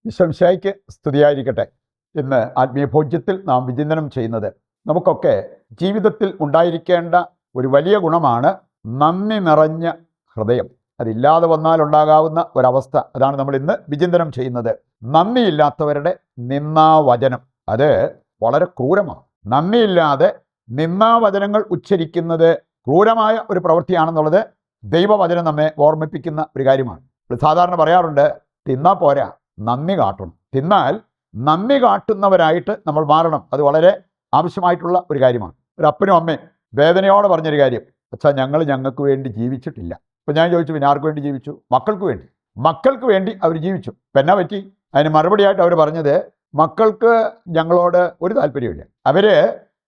ഈശോമിശിഹായ്ക്ക് സ്തുതിയായിരിക്കട്ടെ. ഇന്ന് ആത്മീയ ഭോജ്യത്തിൽ നാം വിചിന്തനം ചെയ്യുന്നത് നമുക്കൊക്കെ ജീവിതത്തിൽ ഉണ്ടായിരിക്കേണ്ട ഒരു വലിയ ഗുണമാണ് നന്ദി നിറഞ്ഞ ഹൃദയം. അതില്ലാതെ വന്നാലുണ്ടാകാവുന്ന ഒരവസ്ഥ, അതാണ് നമ്മൾ ഇന്ന് വിചിന്തനം ചെയ്യുന്നത്. നന്ദിയില്ലാത്തവരുടെ നിന്ദാവചനം അത് വളരെ ക്രൂരമാണ്. നന്ദിയില്ലാതെ നിന്ദാവചനങ്ങൾ ഉച്ചരിക്കുന്നത് ക്രൂരമായ ഒരു പ്രവൃത്തിയാണെന്നുള്ളത് ദൈവവചനം നമ്മെ ഓർമ്മിപ്പിക്കുന്ന ഒരു കാര്യമാണ്. സാധാരണ പറയാറുണ്ട്, തിന്നാ പോരാ, നന്ദി കാട്ടണം. തിന്നാൽ നന്ദി കാട്ടുന്നവരായിട്ട് നമ്മൾ മാറണം. അത് വളരെ ആവശ്യമായിട്ടുള്ള ഒരു കാര്യമാണ്. ഒരു അപ്പനും അമ്മയും വേദനയോടെ പറഞ്ഞൊരു കാര്യം, അച്ഛാ ഞങ്ങൾക്ക് വേണ്ടി ജീവിച്ചിട്ടില്ല. അപ്പം ഞാൻ ചോദിച്ചു, പിന്നെ ആർക്ക് വേണ്ടി ജീവിച്ചു? മക്കൾക്ക് വേണ്ടി അവർ ജീവിച്ചു. ഇപ്പം എന്നാ പറ്റി? അതിന് മറുപടിയായിട്ട് അവർ പറഞ്ഞത്, മക്കൾക്ക് ഞങ്ങളോട് ഒരു താല്പര്യമില്ല.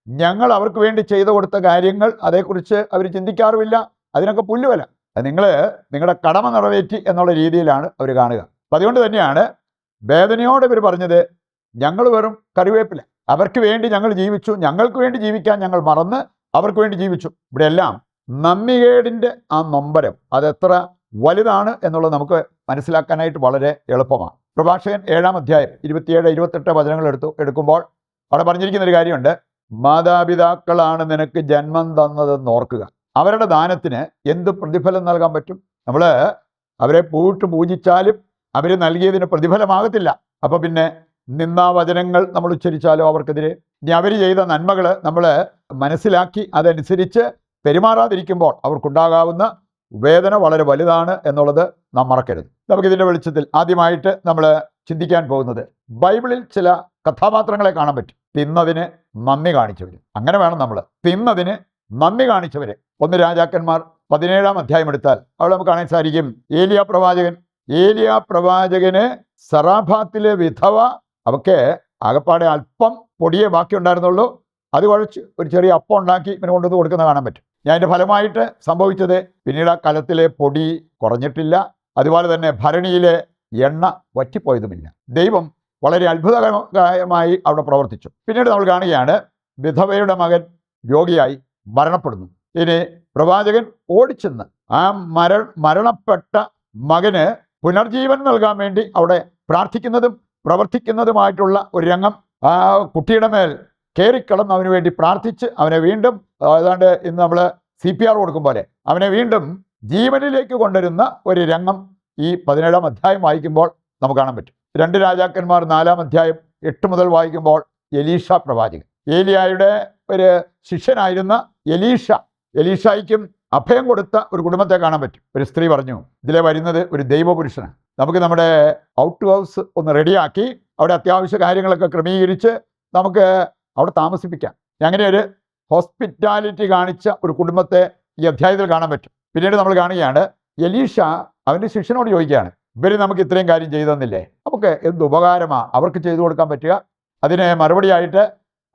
ഞങ്ങൾ അവർക്ക് വേണ്ടി ചെയ്തു കൊടുത്ത കാര്യങ്ങൾ അതേക്കുറിച്ച് അവർ ചിന്തിക്കാറുമില്ല. അതിനൊക്കെ പുല്ലുവില. നിങ്ങൾ നിങ്ങളുടെ കടമ നിറവേറ്റി എന്നുള്ള രീതിയിലാണ് അവർ കാണുക. അപ്പം അതുകൊണ്ട് തന്നെയാണ് വേദനയോടെ ഇവർ പറഞ്ഞത്, ഞങ്ങൾ വെറും കറിവേപ്പില. അവർക്ക് വേണ്ടി ഞങ്ങൾ ജീവിച്ചു, ഞങ്ങൾക്ക് വേണ്ടി ജീവിക്കാൻ ഞങ്ങൾ മറന്ന് അവർക്ക് വേണ്ടി ജീവിച്ചു. ഇവിടെയെല്ലാം നന്ദികേടിൻ്റെ ആ നൊമ്പരം അതെത്ര വലുതാണ് എന്നുള്ളത് നമുക്ക് മനസ്സിലാക്കാനായിട്ട് വളരെ എളുപ്പമാണ്. പ്രഭാഷകൻ 7-ാം അധ്യായം 27-28 വചനങ്ങൾ എടുക്കുമ്പോൾ അവിടെ പറഞ്ഞിരിക്കുന്നൊരു കാര്യമുണ്ട്. മാതാപിതാക്കളാണ് നിനക്ക് ജന്മം തന്നതെന്ന് ഓർക്കുക. അവരുടെ ദാനത്തിന് എന്ത് പ്രതിഫലം നൽകാൻ പറ്റും? നമ്മൾ അവരെ പൂജിച്ചാലും അവർ നൽകിയതിന് പ്രതിഫലമാകത്തില്ല. അപ്പോൾ പിന്നെ നിന്ദാവചനങ്ങൾ നമ്മൾ ഉച്ചരിച്ചാലോ അവർക്കെതിരെ, ഇനി അവർ ചെയ്ത നന്മകൾ നമ്മൾ മനസ്സിലാക്കി അതനുസരിച്ച് പെരുമാറാതിരിക്കുമ്പോൾ അവർക്കുണ്ടാകാവുന്ന വേദന വളരെ വലുതാണ് എന്നുള്ളത് നാം മറക്കരുത്. നമുക്കിതിൻ്റെ വെളിച്ചത്തിൽ ആദ്യമായിട്ട് നമ്മൾ ചിന്തിക്കാൻ പോകുന്നത്, ബൈബിളിൽ ചില കഥാപാത്രങ്ങളെ കാണാൻ പറ്റും. തിന്നതിന് നന്ദി കാണിച്ചവർ. അങ്ങനെ വേണം നമ്മൾ, തിന്നതിന് നന്ദി കാണിച്ചവർ. 1 രാജാക്കന്മാർ 17-ാം അധ്യായം എടുത്താൽ അവിടെ നമുക്ക് കാണാൻ സാധിക്കും, ഏലിയ പ്രവാചകന് സറാഫാത്തിലെ വിധവ, അവക്ക് ആകപ്പാടെ അല്പം പൊടിയെ ബാക്കി ഉണ്ടായിരുന്നുള്ളൂ. അത് കുഴച്ച് ഒരു ചെറിയ അപ്പം ഉണ്ടാക്കി ഇവന് കൊണ്ടുവന്ന് കൊടുക്കുന്നത് കാണാൻ പറ്റും. അതിൻ്റെ ഫലമായിട്ട് സംഭവിച്ചത്, പിന്നീട് ആ കലത്തിലെ പൊടി കുറഞ്ഞിട്ടില്ല, അതുപോലെ തന്നെ ഭരണിയിലെ എണ്ണ വറ്റിപ്പോയതുമില്ല. ദൈവം വളരെ അത്ഭുതകരമായി അവിടെ പ്രവർത്തിച്ചു. പിന്നീട് നമ്മൾ കാണുകയാണ്, വിധവയുടെ മകൻ രോഗിയായി മരണപ്പെടുന്നു. ഇനി പ്രവാചകൻ ഓടിച്ചെന്ന് ആ മരണപ്പെട്ട മകന് പുനർജീവൻ നൽകാൻ വേണ്ടി അവിടെ പ്രാർത്ഥിക്കുന്നതും പ്രവർത്തിക്കുന്നതുമായിട്ടുള്ള ഒരു രംഗം. ആ കുട്ടിയുടെ മേൽ കയറിക്കിടന്ന് അവന് വേണ്ടി പ്രാർത്ഥിച്ച് അവനെ വീണ്ടും, ഏതാണ്ട് ഇന്ന് നമ്മൾ CPR കൊടുക്കും പോലെ അവനെ വീണ്ടും ജീവനിലേക്ക് കൊണ്ടുവരുന്ന ഒരു രംഗം ഈ 17-ാം അധ്യായം വായിക്കുമ്പോൾ നമുക്ക് കാണാൻ പറ്റും. 2 രാജാക്കന്മാർ 4-ാം അധ്യായം 8 മുതൽ വായിക്കുമ്പോൾ എലീഷ പ്രവാചകൻ, ഏലിയായുടെ ഒരു ശിഷ്യനായിരുന്ന എലീഷായ്ക്കും അഭയം കൊടുത്ത ഒരു കുടുംബത്തെ കാണാൻ പറ്റും. ഒരു സ്ത്രീ പറഞ്ഞു, ഇതിലെ വരുന്നത് ഒരു ദൈവപുരുഷനാണ്, നമുക്ക് നമ്മുടെ ഔട്ട് ഹൗസ് ഒന്ന് റെഡിയാക്കി അവിടെ അത്യാവശ്യ കാര്യങ്ങളൊക്കെ ക്രമീകരിച്ച് നമുക്ക് അവിടെ താമസിപ്പിക്കാം. അങ്ങനെ ഒരു ഹോസ്പിറ്റാലിറ്റി കാണിച്ച ഒരു കുടുംബത്തെ ഈ അധ്യായത്തിൽ കാണാൻ പറ്റും. പിന്നീട് നമ്മൾ കാണുകയാണ്, എലീഷ അവൻ്റെ ശിഷ്യനോട് ചോദിക്കുകയാണ്, ഇവർ നമുക്ക് ഇത്രയും കാര്യം ചെയ്തു തന്നില്ലേ, നമുക്ക് എന്ത് ഉപകാരമാണ് അവർക്ക് ചെയ്തു കൊടുക്കാൻ പറ്റുക? അതിന് മറുപടിയായിട്ട്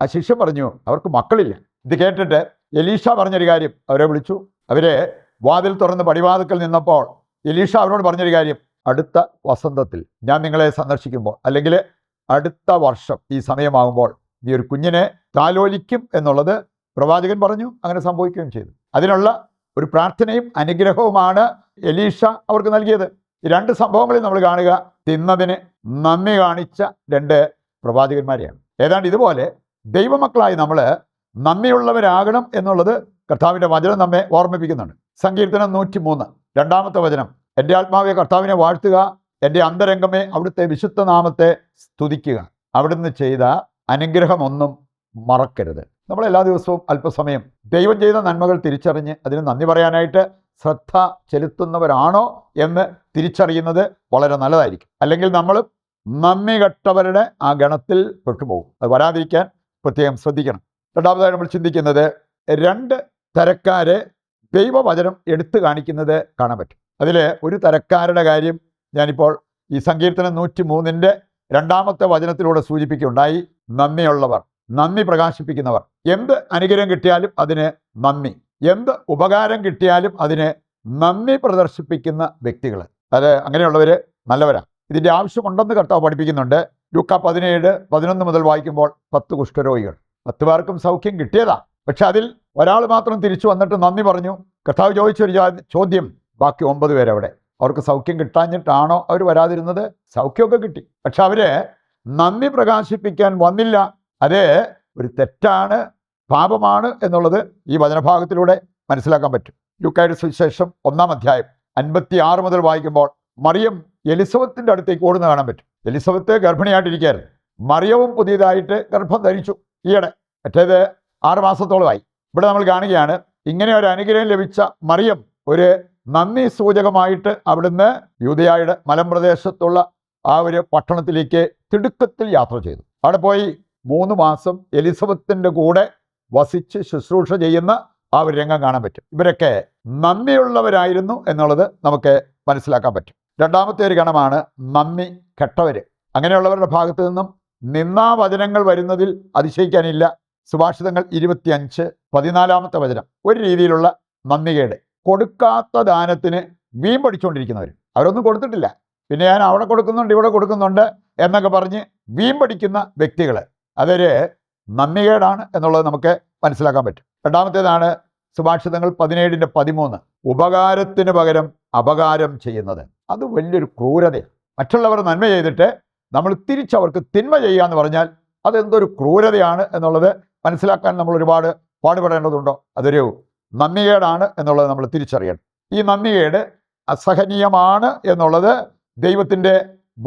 ആ ശിഷ്യൻ പറഞ്ഞു, അവർക്ക് മക്കളില്ല. ഇത് കേട്ടിട്ട് എലീഷ പറഞ്ഞൊരു കാര്യം, അവരെ വിളിച്ചു. അവരെ വാതിൽ തുറന്ന് പടിവാതിൽക്കൽ നിന്നപ്പോൾ എലീഷ അവരോട് പറഞ്ഞൊരു കാര്യം, അടുത്ത വസന്തത്തിൽ ഞാൻ നിങ്ങളെ സന്ദർശിക്കുമ്പോൾ, അല്ലെങ്കിൽ അടുത്ത വർഷം ഈ സമയമാകുമ്പോൾ നീ ഒരു കുഞ്ഞിനെ താലോലിക്കും എന്നുള്ളത് പ്രവാചകൻ പറഞ്ഞു. അങ്ങനെ സംഭവിക്കുകയും ചെയ്തു. അതിനുള്ള ഒരു പ്രാർത്ഥനയും അനുഗ്രഹവുമാണ് എലീഷ അവർക്ക് നൽകിയത്. ഈ 2 സംഭവങ്ങളിൽ നമ്മൾ കാണുക, തിന്നതിന് നന്ദി കാണിച്ച 2 പ്രവാചകന്മാരെയാണ്. ഏതാണ്ട് ഇതുപോലെ ദൈവമക്കളായി നമ്മൾ നന്ദിയുള്ളവരാകണം എന്നുള്ളത് കർത്താവിൻ്റെ വചനം നമ്മെ ഓർമ്മിപ്പിക്കുന്നുണ്ട്. സങ്കീർത്തനം 103 2-ാമത്തെ വചനം, എൻ്റെ ആത്മാവെ കർത്താവിനെ വാഴ്ത്തുക, എൻ്റെ അന്തരംഗമേ അവിടുത്തെ വിശുദ്ധ നാമത്തെ സ്തുതിക്കുക, അവിടുന്ന് ചെയ്ത അനുഗ്രഹമൊന്നും മറക്കരുത്. നമ്മൾ എല്ലാ ദിവസവും അല്പസമയം ദൈവം ചെയ്ത നന്മകൾ തിരിച്ചറിഞ്ഞ് അതിന് നന്ദി പറയാനായിട്ട് ശ്രദ്ധ ചെലുത്തുന്നവരാണോ എന്ന് തിരിച്ചറിയുന്നത് വളരെ നല്ലതായിരിക്കും. അല്ലെങ്കിൽ നമ്മൾ നന്ദി കെട്ടവരുടെ ആ ഗണത്തിൽ പെട്ടുപോകും. അത് വരാതിരിക്കാൻ പ്രത്യേകം ശ്രദ്ധിക്കണം. രണ്ടാമതായി നമ്മൾ ചിന്തിക്കുന്നത്, 2 തരക്കാരെ ദൈവവചനം എടുത്തു കാണിക്കുന്നത് കാണാൻ പറ്റും. അതിൽ ഒരു തരക്കാരുടെ കാര്യം ഞാനിപ്പോൾ ഈ സങ്കീർത്തനം 103-ന്റെ 2-ാമത്തെ വചനത്തിലൂടെ സൂചിപ്പിക്കുകയുണ്ടായി. നന്ദിയുള്ളവർ, നന്ദി പ്രകാശിപ്പിക്കുന്നവർ. എന്ത് അനുഗ്രഹം കിട്ടിയാലും അതിന് നന്ദി, എന്ത് ഉപകാരം കിട്ടിയാലും അതിന് നന്ദി പ്രദർശിപ്പിക്കുന്ന വ്യക്തികൾ, അത് അങ്ങനെയുള്ളവർ നല്ലവരാണ്. ഇതിൻ്റെ ആവശ്യമുണ്ടെന്ന് കർത്താവ് പഠിപ്പിക്കുന്നുണ്ട്. ലൂക്കാ 17:11 മുതൽ വായിക്കുമ്പോൾ 10 കുഷ്ഠരോഗികൾ, 10 പേർക്കും സൗഖ്യം കിട്ടിയതാ. പക്ഷെ അതിൽ ഒരാൾ മാത്രം തിരിച്ചു വന്നിട്ട് നന്ദി പറഞ്ഞു. കർത്താവ് ചോദിച്ചൊരു ചോദ്യം, ബാക്കി 9 പേരവിടെ. അവർക്ക് സൗഖ്യം കിട്ടാഞ്ഞിട്ടാണോ അവർ വരാതിരുന്നത്? സൗഖ്യമൊക്കെ കിട്ടി, പക്ഷെ അവര് നന്ദി പ്രകാശിപ്പിക്കാൻ വന്നില്ല. അത് ഒരു തെറ്റാണ്, പാപമാണ് എന്നുള്ളത് ഈ വചനഭാഗത്തിലൂടെ മനസ്സിലാക്കാൻ പറ്റും. ലൂക്കായുടെ സുവിശേഷം 1-ാം അധ്യായം 56 മുതൽ വായിക്കുമ്പോൾ മറിയം എലിസബത്തിന്റെ അടുത്തേക്ക് ഓടുന്ന കാണാൻ പറ്റും. എലിസബത്ത് ഗർഭിണിയായിട്ടിരിക്കുകയായിരുന്നു. മറിയവും പുതിയതായിട്ട് ഗർഭം ധരിച്ചു ഈയിടെ, മറ്റേത് 6 മാസത്തോളമായി. ഇവിടെ നമ്മൾ കാണുകയാണ് ഇങ്ങനെ ഒരു അനുഗ്രഹം ലഭിച്ച മറിയം ഒരു നന്ദി സൂചകമായിട്ട് അവിടുന്ന് യൂദയായുടെ മലമ്പ്രദേശത്തുള്ള ആ ഒരു പട്ടണത്തിലേക്ക് തിടുക്കത്തിൽ യാത്ര ചെയ്തു. അവിടെ പോയി 3 മാസം എലിസബത്തിന്റെ കൂടെ വസിച്ച് ശുശ്രൂഷ ചെയ്യുന്ന ആ ഒരു രംഗം കാണാൻ പറ്റും. ഇവരൊക്കെ നന്ദിയുള്ളവരായിരുന്നു എന്നുള്ളത് നമുക്ക് മനസ്സിലാക്കാൻ പറ്റും. രണ്ടാമത്തെ ഒരു ഗണമാണ് നന്ദി കെട്ടവര്. അങ്ങനെയുള്ളവരുടെ ഭാഗത്തു നിന്നും നിന്ദാവചനങ്ങൾ വരുന്നതിൽ അതിശയിക്കാനില്ല. സുഭാഷിതങ്ങൾ 25:14 വചനം. ഒരു രീതിയിലുള്ള നന്ദികേട്. കൊടുക്കാത്ത ദാനത്തിന് വീം പഠിച്ചുകൊണ്ടിരിക്കുന്നവർ, അവരൊന്നും കൊടുത്തിട്ടില്ല, പിന്നെ ഞാൻ അവിടെ കൊടുക്കുന്നുണ്ട് ഇവിടെ കൊടുക്കുന്നുണ്ട് എന്നൊക്കെ പറഞ്ഞ് വീം പഠിക്കുന്ന വ്യക്തികൾ, അതൊരു നന്ദികേടാണ് എന്നുള്ളത് നമുക്ക് മനസ്സിലാക്കാൻ പറ്റും. രണ്ടാമത്തേതാണ് സുഭാഷിതങ്ങൾ 17:13. ഉപകാരത്തിന് പകരം അപകാരം ചെയ്യുന്നത്. അത് വലിയൊരു ക്രൂരതയാണ്. മറ്റുള്ളവർ നന്മ ചെയ്തിട്ട് നമ്മൾ തിരിച്ചവർക്ക് തിന്മ ചെയ്യുക എന്ന് പറഞ്ഞാൽ അതെന്തൊരു ക്രൂരതയാണ് എന്നുള്ളത് മനസ്സിലാക്കാൻ നമ്മൾ ഒരുപാട് പാടുപെടേണ്ടതുണ്ടോ? അതൊരു നന്ദികേടാണ് എന്നുള്ളത് നമ്മൾ തിരിച്ചറിയണം. ഈ നന്ദികേട് അസഹനീയമാണ് എന്നുള്ളത് ദൈവത്തിൻ്റെ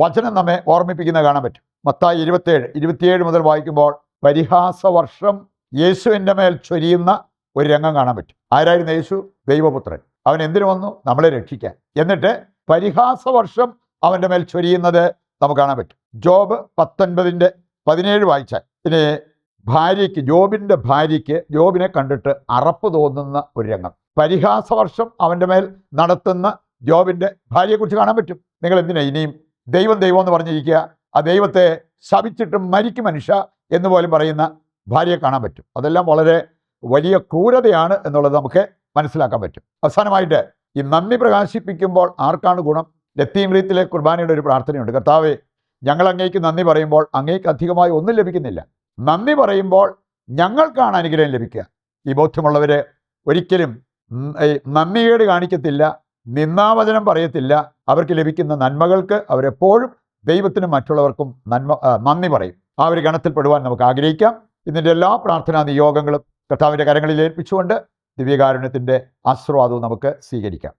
വചനം നമ്മെ ഓർമ്മിപ്പിക്കുന്നത് കാണാൻ പറ്റും. മത്തായി 27 മുതൽ വായിക്കുമ്പോൾ പരിഹാസവർഷം യേശുവിൻ്റെ മേൽ ചൊരിയുന്ന ഒരു രംഗം കാണാൻ പറ്റും. ആരായിരുന്നു യേശു? ദൈവപുത്രൻ. അവൻ എന്തിനു വന്നു? നമ്മളെ രക്ഷിക്കാൻ. എന്നിട്ട് പരിഹാസവർഷം അവൻ്റെ മേൽ ചൊരിയുന്നത് നമുക്ക് കാണാൻ പറ്റും. ജോബ് 19:17 വായിച്ചാൽ പിന്നെ ജോബിൻ്റെ ഭാര്യയ്ക്ക് ജോബിനെ കണ്ടിട്ട് അറപ്പ് തോന്നുന്ന ഒരു രംഗം. പരിഹാസവർഷം അവൻ്റെ മേൽ നടത്തുന്ന ജോബിൻ്റെ ഭാര്യയെക്കുറിച്ച് കാണാൻ പറ്റും. നിങ്ങൾ എന്തിനാ ഇനിയും ദൈവം എന്ന് പറഞ്ഞിരിക്കുക? ആ ദൈവത്തെ ശപിച്ചിട്ട് മരിക്കും മനുഷ്യ എന്ന് പോലും പറയുന്ന ഭാര്യയെ കാണാൻ പറ്റും. അതെല്ലാം വളരെ വലിയ ക്രൂരതയാണ് എന്നുള്ളത് നമുക്ക് മനസ്സിലാക്കാൻ പറ്റും. അവസാനമായിട്ട് ഈ നന്ദി പ്രകാശിപ്പിക്കുമ്പോൾ ആർക്കാണ് ഗുണം? ലത്തീംറീത്തിലെ കുർബാനയുടെ ഒരു പ്രാർത്ഥനയുണ്ട്. കർത്താവേ, ഞങ്ങൾ അങ്ങേക്ക് നന്ദി പറയുമ്പോൾ അങ്ങേക്ക് അധികമായി ഒന്നും ലഭിക്കുന്നില്ല. നന്ദി പറയുമ്പോൾ ഞങ്ങൾക്കാണ് അനുഗ്രഹം ലഭിക്കുക. ഈ ബോധ്യമുള്ളവർ ഒരിക്കലും നന്ദികേട് കാണിക്കത്തില്ല, നിന്ദാവചനം പറയത്തില്ല. അവർക്ക് ലഭിക്കുന്ന നന്മകൾക്ക് അവരെപ്പോഴും ദൈവത്തിനും മറ്റുള്ളവർക്കും നന്ദി പറയും. ആ ഒരു ഗണത്തിൽപ്പെടുവാൻ നമുക്ക് ആഗ്രഹിക്കാം. ഇതിൻ്റെ എല്ലാ പ്രാർത്ഥനാ നിയോഗങ്ങളും കർത്താവിൻ്റെ കരങ്ങളിൽ ഏൽപ്പിച്ചുകൊണ്ട് ദിവ്യകാരുണ്യത്തിൻ്റെ ആശീർവാദവും നമുക്ക് സ്വീകരിക്കാം.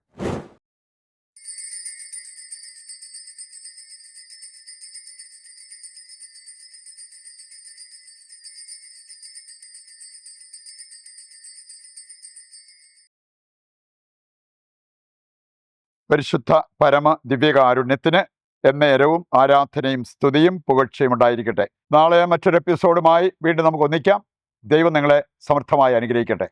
പരിശുദ്ധ പരമ ദിവ്യകാരുണ്യത്തിന് എന്നേരവും ആരാധനയും സ്തുതിയും പുകഴ്ചയും ഉണ്ടായിരിക്കട്ടെ. നാളെ മറ്റൊരു എപ്പിസോഡുമായി വീണ്ടും നമുക്ക് ഒന്നിക്കാം. ദൈവം നിങ്ങളെ സമർത്ഥമായി അനുഗ്രഹിക്കട്ടെ.